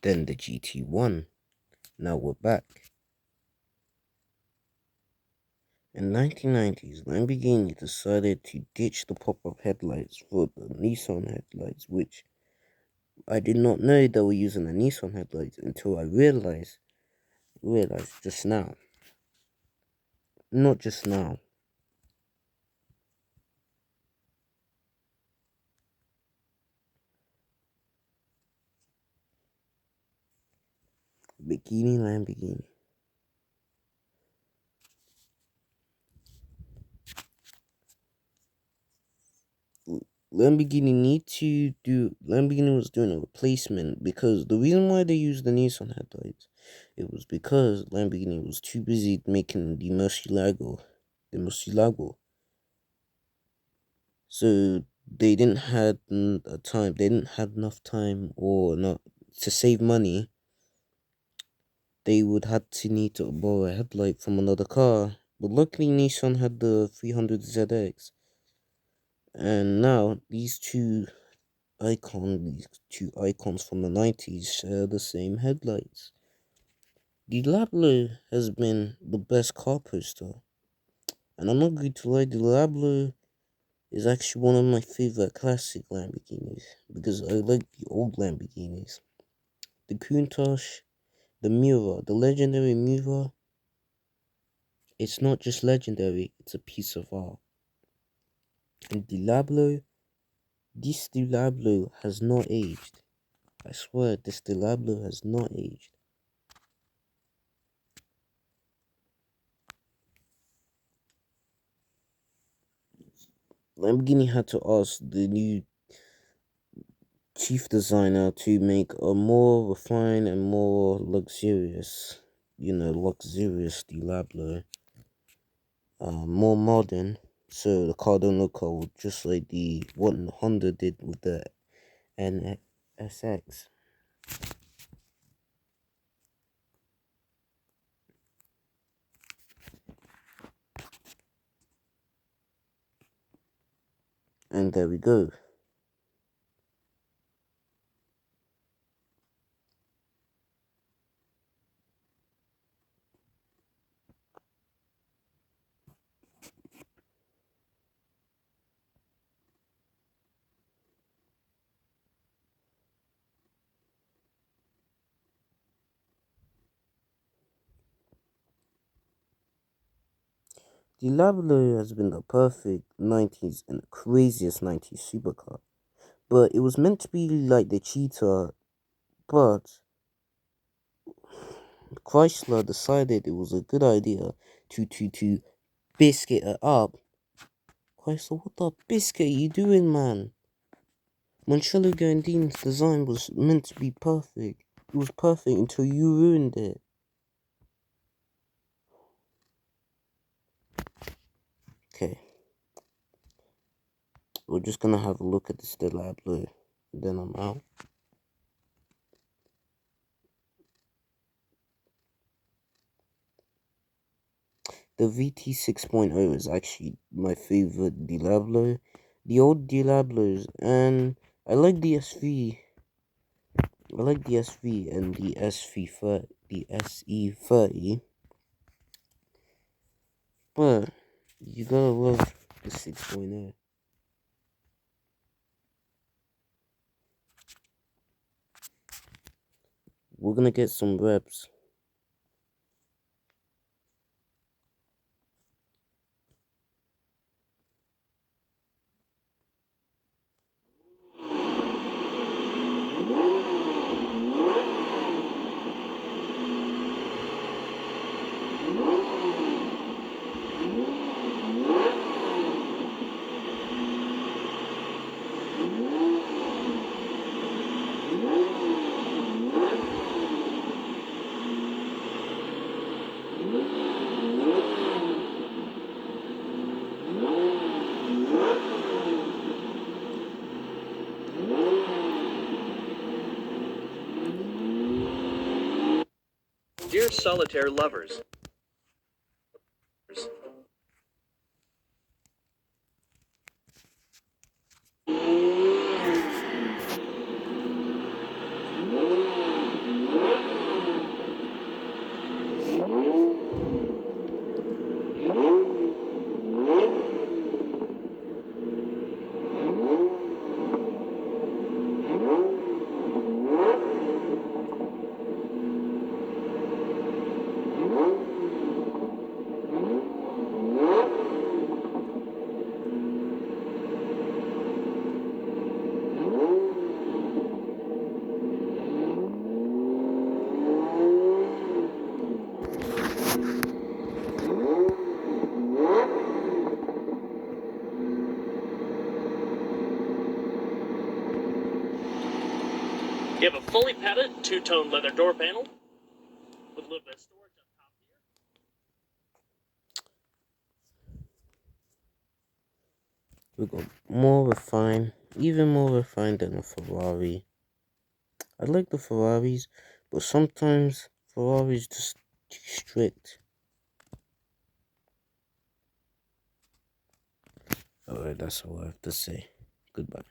then the GT1. Now we're back. In 1990s, Lamborghini decided to ditch the pop-up headlights for the Nissan headlights, which I did not know they were using the Nissan headlights until I realized just now. Not just now. Lamborghini. Lamborghini was doing a replacement because the reason why they used the Nissan headlights, it was because Lamborghini was too busy making the Murcielago. So they didn't have enough time or not to save money. They would have to need to borrow a headlight from another car. But luckily Nissan had the 300ZX. And now these two icons from the 90s share the same headlights. The Diablo has been the best car poster. And I'm not going to lie, the Diablo is actually one of my favorite classic Lamborghinis because I like the old Lamborghinis. The Countach, the mirror, the legendary mirror, it's not just legendary, it's a piece of art. And this Diablo has not aged. I swear, this Diablo has not aged. Lamborghini had to ask the new chief designer to make a more refined and more luxurious Diablo. More modern, so the car don't look old, just like what Honda did with the NSX. And there we go. The Diablo has been the perfect 90s and the craziest 90s supercar. But it was meant to be like the Cheetah, but Chrysler decided it was a good idea to biscuit it up. Chrysler, what the biscuit are you doing, man? Marcello Gandini's design was meant to be perfect. It was perfect until you ruined it. Okay. We're just gonna have a look at the Diablo. Then I'm out. The VT 6.0 is actually my favorite Diablo. The old Diablos, and I like the SV. I like the SV and the SE30. But you gotta love the 6.0. We're gonna get some reps. Dear solitaire lovers, Fully padded, two-tone leather door panel with a little bit of storage on top here. We got more refined, even more refined than a Ferrari. I like the Ferraris, but sometimes Ferraris just too strict. Alright, that's all I have to say. Goodbye.